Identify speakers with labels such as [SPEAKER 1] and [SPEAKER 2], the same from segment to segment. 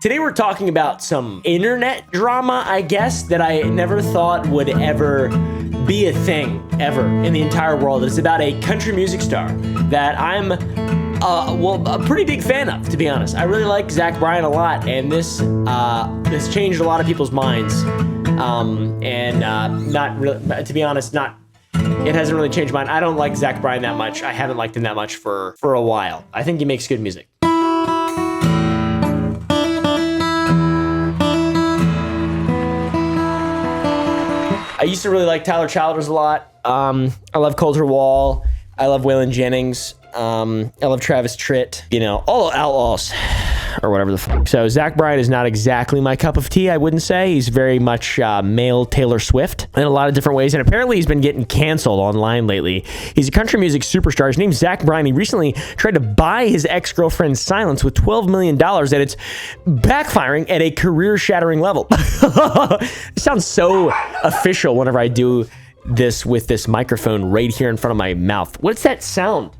[SPEAKER 1] Today we're talking about some internet drama, I guess, that I never thought would ever be a thing, ever, in the entire world. It's about a country music star that I'm, a pretty big fan of, to be honest. I really like Zack Bryan a lot, and this changed a lot of people's minds. Not really, to be honest, it hasn't really changed mine. I don't like Zack Bryan that much. I haven't liked him that much for a while. I think he makes good music. I used to really like Tyler Childers a lot. I love Coulter Wall. I love Waylon Jennings. I love Travis Tritt. You know, all outlaws or whatever the fuck. So Zack Bryan is not exactly my cup of tea, I wouldn't say. He's very much male Taylor Swift in a lot of different ways. And apparently he's been getting canceled online lately. He's a country music superstar. His name's Zack Bryan. He recently tried to buy his ex-girlfriend's silence with $12 million, and it's backfiring at a career-shattering level. It sounds so official whenever I do this with this microphone right here in front of my mouth. What's that sound?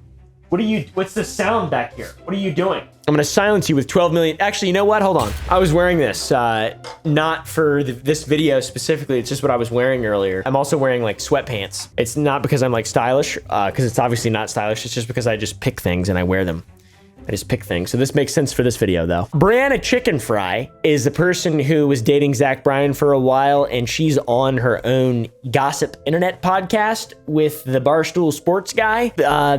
[SPEAKER 1] What's the sound back here? What are you doing? I'm gonna silence you with 12 million. Actually, you know what? Hold on. I was wearing this, not for this video specifically. It's just what I was wearing earlier. I'm also wearing like sweatpants. It's not because I'm like stylish, because it's obviously not stylish. It's just because I just pick things and I wear them. I just pick things. So this makes sense for this video though. Brianna Chicken Fry is the person who was dating Zack Bryan for a while, and she's on her own gossip internet podcast with the Barstool Sports guy,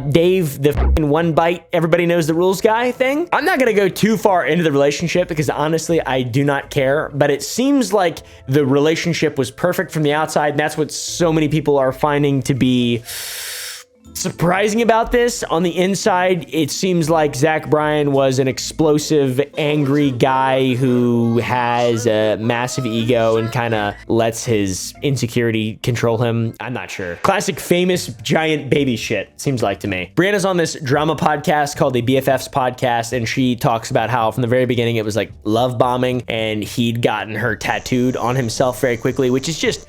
[SPEAKER 1] Dave, the fucking one bite, everybody knows the rules guy thing. I'm not gonna go too far into the relationship because honestly, I do not care, but it seems like the relationship was perfect from the outside, and that's what so many people are finding to be surprising about this. On the inside, it seems like Zack Bryan was an explosive, angry guy who has a massive ego and kind of lets his insecurity control him. I'm not sure. Classic famous giant baby shit, seems like to me. Brianna's on this drama podcast called the BFFs podcast, and she talks about how from the very beginning it was like love bombing, and he'd gotten her tattooed on himself very quickly, which is just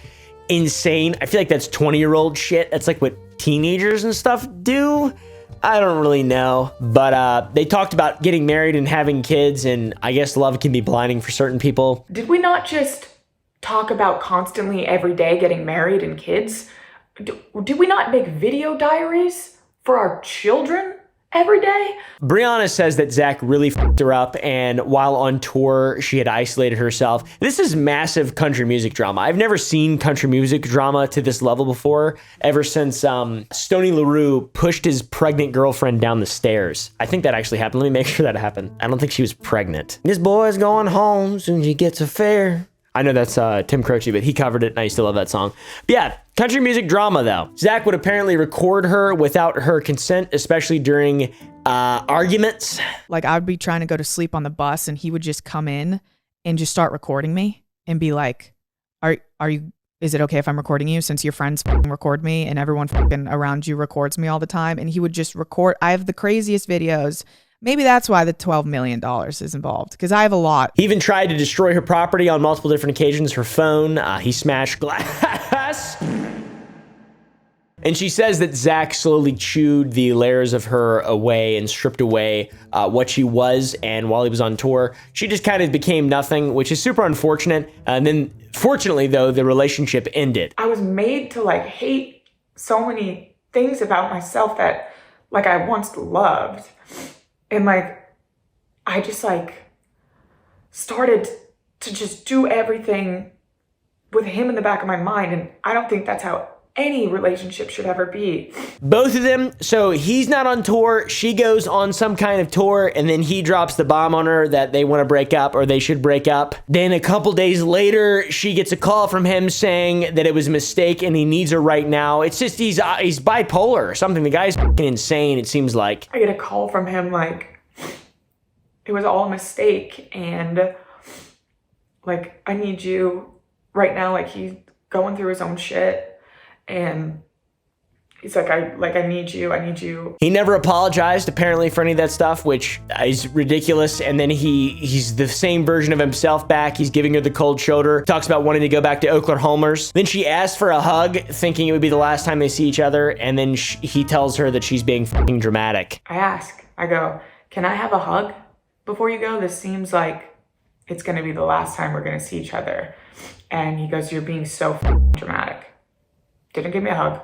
[SPEAKER 1] insane. I feel like that's 20-year-old shit. That's like what teenagers and stuff do. I don't really know, but they talked about getting married and having kids, and I guess love can be blinding for certain people.
[SPEAKER 2] Did we not just talk about constantly every day getting married and kids? Did we not make video diaries for our children every day?
[SPEAKER 1] Brianna says that Zack really fucked her up, and while on tour, she had isolated herself. This is massive country music drama. I've never seen country music drama to this level before, ever since Stoney LaRue pushed his pregnant girlfriend down the stairs. I think that actually happened. Let me make sure that happened. I don't think she was pregnant. This boy's going home soon as he gets a fare. I know that's Tim Croce, but he covered it, and I used to love that song. But yeah, country music drama, though. Zack would apparently record her without her consent, especially during arguments.
[SPEAKER 3] Like, I would be trying to go to sleep on the bus, and he would just come in and just start recording me and be like, is it okay if I'm recording you since your friends record me and everyone around you records me all the time? And he would just record. I have the craziest videos. Maybe that's why the $12 million is involved, because I have a lot.
[SPEAKER 1] He even tried to destroy her property on multiple different occasions, her phone. He smashed glass. And she says that Zack slowly chewed the layers of her away and stripped away what she was. And while he was on tour, she just kind of became nothing, which is super unfortunate. And then, fortunately, though, the relationship ended.
[SPEAKER 2] I was made to like hate so many things about myself that like I once loved. And like, I just like started to just do everything with him in the back of my mind. And I don't think that's how any relationship should ever be.
[SPEAKER 1] Both of them. So he's not on tour. She goes on some kind of tour, and then he drops the bomb on her that they want to break up, or they should break up. Then a couple days later, she gets a call from him saying that it was a mistake and he needs her right now. It's just he's bipolar or something. The guy's fucking insane, it seems like.
[SPEAKER 2] I get a call from him like it was all a mistake, and like I need you right now. Like he's going through his own shit. And he's like, I need you. He
[SPEAKER 1] never apologized, apparently, for any of that stuff, which is ridiculous. And then he's the same version of himself back. He's giving her the cold shoulder. Talks about wanting to go back to Oklahomers. Then she asks for a hug, thinking it would be the last time they see each other. And then he tells her that she's being fucking dramatic.
[SPEAKER 2] I go, can I have a hug before you go? This seems like it's gonna be the last time we're gonna see each other. And he goes, you're being so dramatic. Didn't give me a hug.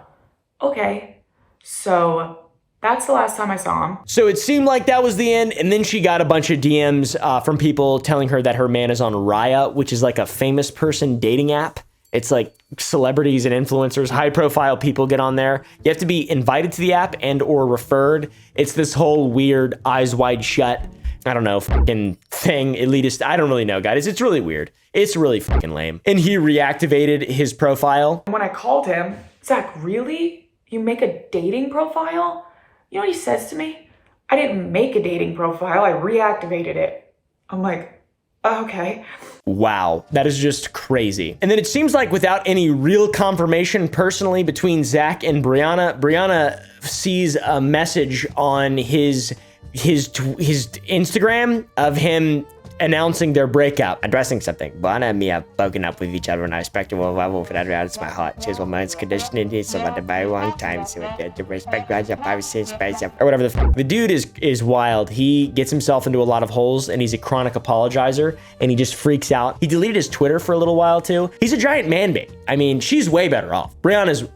[SPEAKER 2] Okay. So that's the last time I saw him.
[SPEAKER 1] So it seemed like that was the end, and then she got a bunch of DMs from people telling her that her man is on Raya, which is like a famous person dating app. It's like celebrities and influencers, high profile people get on there. You have to be invited to the app and or referred. It's this whole weird eyes wide shut, I don't know, fucking thing, elitist. I don't really know, guys. It's really weird. It's really fucking lame. And he reactivated his profile.
[SPEAKER 2] When I called him, Zach, really? You make a dating profile? You know what he says to me? I didn't make a dating profile, I reactivated it. I'm like, oh, okay.
[SPEAKER 1] Wow, that is just crazy. And then it seems like without any real confirmation personally between Zack and Brianna sees a message on his Instagram of him announcing their breakup, addressing something. Brianna and me have broken up with each other on a respectable level for that out of my heart. She's one man's conditioning needs so for a very long time. So to respect your privacy and space or whatever the dude is wild. He gets himself into a lot of holes and he's a chronic apologizer and he just freaks out. He deleted his Twitter for a little while too. He's a giant man baby. I mean, she's way better off. Brianna's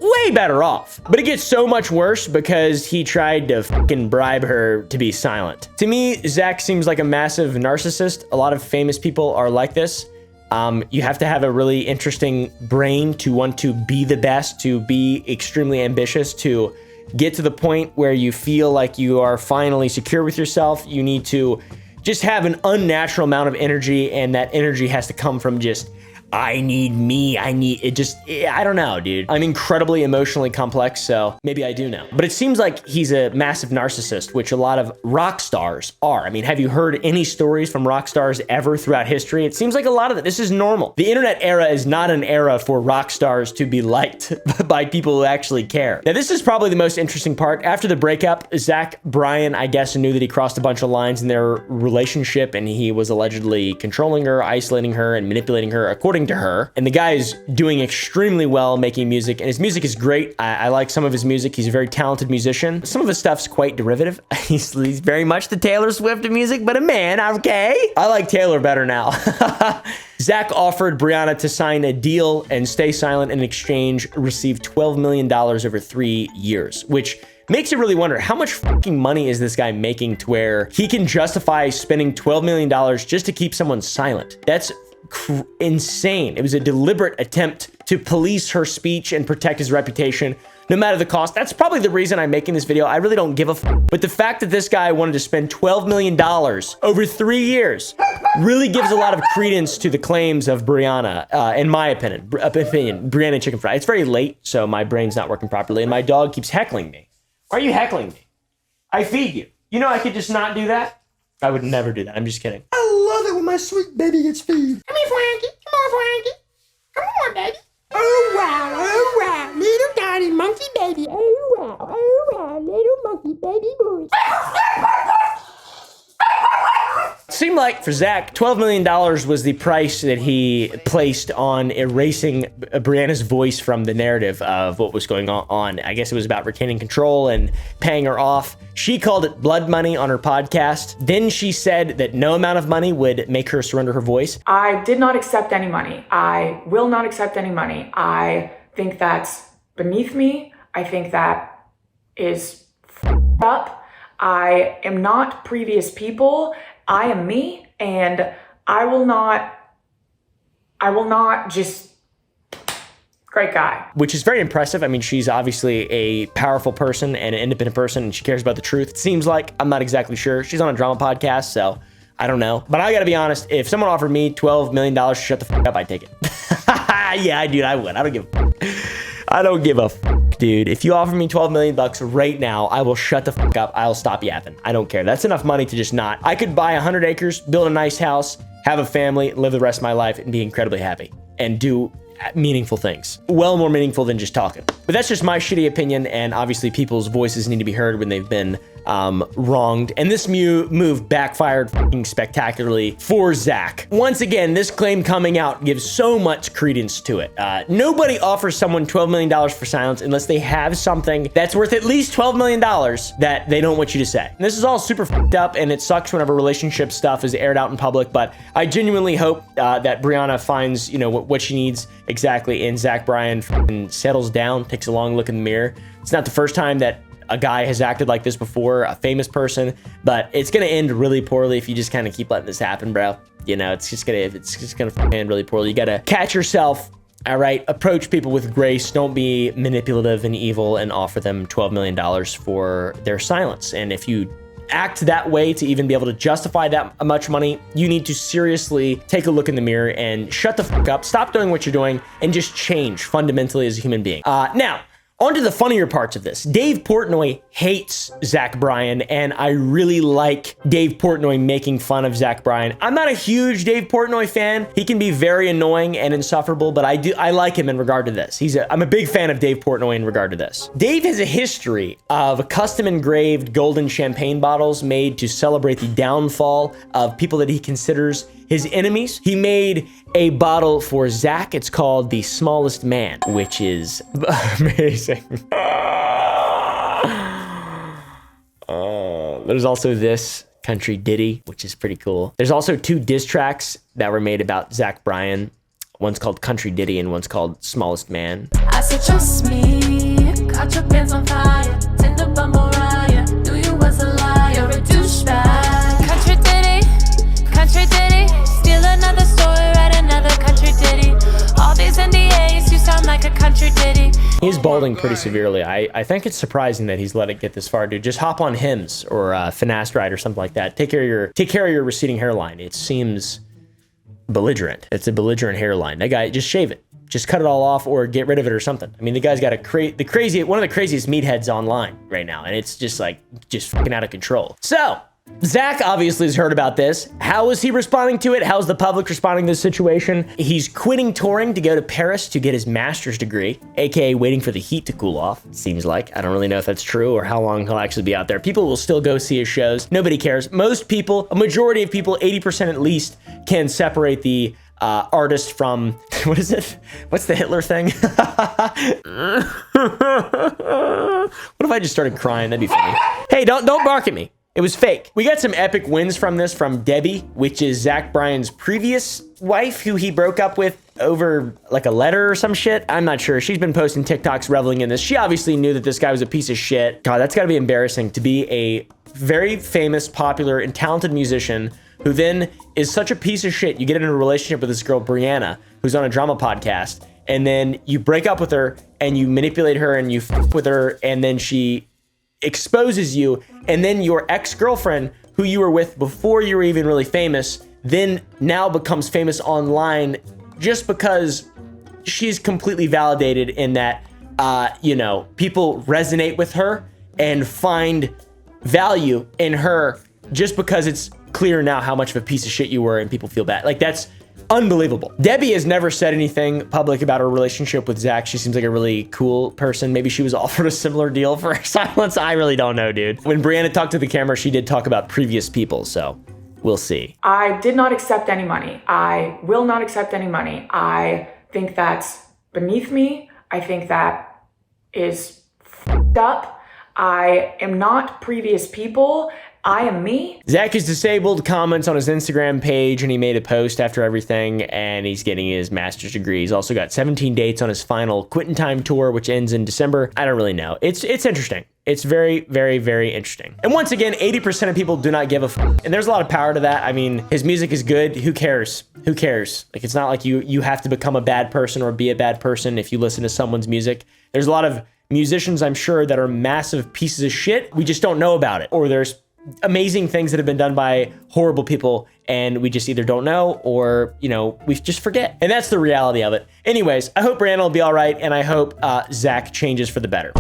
[SPEAKER 1] way better off. But it gets so much worse because he tried to fucking bribe her to be silent. To me, Zack seems like a massive narcissist. A lot of famous people are like this. You have to have a really interesting brain to want to be the best, to be extremely ambitious, to get to the point where you feel like you are finally secure with yourself. You need to just have an unnatural amount of energy, and that energy has to come from just, I need me, I don't know, dude. I'm incredibly emotionally complex, so maybe I do know. But it seems like he's a massive narcissist, which a lot of rock stars are. I mean, have you heard any stories from rock stars ever throughout history? It seems like a lot of it, this is normal. The internet era is not an era for rock stars to be liked by people who actually care. Now, this is probably the most interesting part. After the breakup, Zack Bryan, I guess, knew that he crossed a bunch of lines in their relationship, and he was allegedly controlling her, isolating her, and manipulating her, according to her. And the guy is doing extremely well making music, and his music is great. I like some of his music. He's a very talented musician. Some of his stuff's quite derivative. He's very much the Taylor Swift of music, but a man, okay? I like Taylor better now. Zack offered Brianna to sign a deal and stay silent, in exchange receive $12 million over 3 years, which makes you really wonder, how much fucking money is this guy making to where he can justify spending $12 million just to keep someone silent? That's insane. It was a deliberate attempt to police her speech and protect his reputation, no matter the cost. That's probably the reason I'm making this video. I really don't give a f. But the fact that this guy wanted to spend $12 million over 3 years really gives a lot of credence to the claims of Brianna, in my opinion. Brianna Chicken Fry. It's very late, so my brain's not working properly, and my dog keeps heckling me. Why are you heckling me? I feed you. You know I could just not do that? I would never do that. I'm just kidding. I love it when my sweet baby gets fed.
[SPEAKER 4] Come here, Frankie. Come on, Frankie. Come on, baby. Oh, wow, little tiny monkey baby. Oh, wow, little monkey baby boy.
[SPEAKER 1] Seemed like for Zack, $12 million was the price that he placed on erasing Brianna's voice from the narrative of what was going on. I guess it was about retaining control and paying her off. She called it blood money on her podcast. Then she said that no amount of money would make her surrender her voice.
[SPEAKER 2] I did not accept any money. I will not accept any money. I think that's beneath me. I think that is up. I am not previous people. I am me, and I will not just, great guy.
[SPEAKER 1] Which is very impressive. I mean, she's obviously a powerful person and an independent person, and she cares about the truth. It seems like, I'm not exactly sure. She's on a drama podcast, so I don't know. But I gotta be honest, if someone offered me $12 million to shut the fuck up, I'd take it. Yeah, dude, I would. I don't give a fuck, dude. If you offer me $12 million right now, I will shut the fuck up. I'll stop yapping. I don't care. That's enough money to just not. I could buy 100 acres, build a nice house, have a family, live the rest of my life, and be incredibly happy and do meaningful things. Well more meaningful than just talking. But that's just my shitty opinion, and obviously people's voices need to be heard when they've been wronged. And this move backfired fucking spectacularly for Zack. Once again, this claim coming out gives so much credence to it. Nobody offers someone $12 million for silence unless they have something that's worth at least $12 million that they don't want you to say. And this is all super fucked up, and it sucks whenever relationship stuff is aired out in public, but I genuinely hope that Brianna finds, you know, what she needs exactly, and Zack Bryan settles down, takes a long look in the mirror. It's not the first time that a guy has acted like this before, a famous person, but it's gonna end really poorly if you just kind of keep letting this happen, bro. You know, it's just gonna end really poorly. You gotta catch yourself. All right, approach people with grace. Don't be manipulative and evil and offer them $12 million for their silence. And if you act that way to even be able to justify that much money, you need to seriously take a look in the mirror and shut the fuck up, stop doing what you're doing, and just change fundamentally as a human being. Now, on to the funnier parts of this. Dave Portnoy hates Zack Bryan, and I really like Dave Portnoy making fun of Zack Bryan. I'm not a huge Dave Portnoy fan. He can be very annoying and insufferable, but I like him in regard to this. I'm a big fan of Dave Portnoy in regard to this. Dave has a history of custom engraved golden champagne bottles made to celebrate the downfall of people that he considers his enemies. He made a bottle for Zack. It's called The Smallest Man, which is amazing. There's also this country ditty, which is pretty cool. There's also 2 diss tracks that were made about Zack Bryan. One's called Country Ditty and one's called Smallest Man.
[SPEAKER 5] I said, trust me, got your pants on fire, Tinder bumble Raya, knew you was a liar, a douchebag. Country ditty, steal another story, write another country ditty. All these NDAs, you sound like a country ditty.
[SPEAKER 1] He's balding pretty severely. I think it's surprising that he's let it get this far, dude. Just hop on Hims or Finasteride or something like that. Take care of your receding hairline. It seems belligerent. It's a belligerent hairline. That guy, just shave it. Just cut it all off or get rid of it or something. I mean, the guy's got one of the craziest meatheads online right now, and it's just fucking out of control. So, Zack obviously has heard about this. How is he responding to it? How's the public responding to this situation? He's quitting touring to go to Paris to get his master's degree, aka waiting for the heat to cool off, seems like. I don't really know if that's true or how long he'll actually be out there. People will still go see his shows. Nobody cares. Most people, a majority of people, 80% at least, can separate the artist from, what is it? What's the Hitler thing? What if I just started crying? That'd be funny. Hey, don't bark at me. It was fake. We got some epic wins from this from Debbie, which is Zack Bryan's previous wife, who he broke up with over like a letter or some shit. I'm not sure. She's been posting TikToks reveling in this. She obviously knew that this guy was a piece of shit. God, that's gotta be embarrassing to be a very famous, popular, and talented musician who then is such a piece of shit. You get in a relationship with this girl, Brianna, who's on a drama podcast, and then you break up with her and you manipulate her and you f with her, and then she exposes you, and then your ex-girlfriend, who you were with before you were even really famous, then now becomes famous online just because she's completely validated in that, you know, people resonate with her and find value in her just because it's clear now how much of a piece of shit you were and people feel bad. Like, that's unbelievable. Debbie has never said anything public about her relationship with Zack. She seems like a really cool person. Maybe she was offered a similar deal for her silence. I really don't know, dude. When Brianna talked to the camera, she did talk about previous people, so we'll see.
[SPEAKER 2] I did not accept any money. I will not accept any money. I think that's beneath me. I think that is f***ed up. I am not previous people. I am me.
[SPEAKER 1] Zack is disabled comments on his Instagram page, and he made a post after everything, and he's getting his master's degree. He's also got 17 dates on his final Quitting Time tour, which ends in December. I don't really know. It's interesting. It's very, very, very interesting. And once again, 80% of people do not give a f***. And there's a lot of power to that. I mean, his music is good. Who cares? Who cares? Like, it's not like you have to become a bad person or be a bad person if you listen to someone's music. There's a lot of musicians, I'm sure, that are massive pieces of shit. We just don't know about it. Or there's amazing things that have been done by horrible people, and we just either don't know or, you know, we just forget. And that's the reality of it. Anyways, I hope Brianna will be all right, and I hope Zack changes for the better.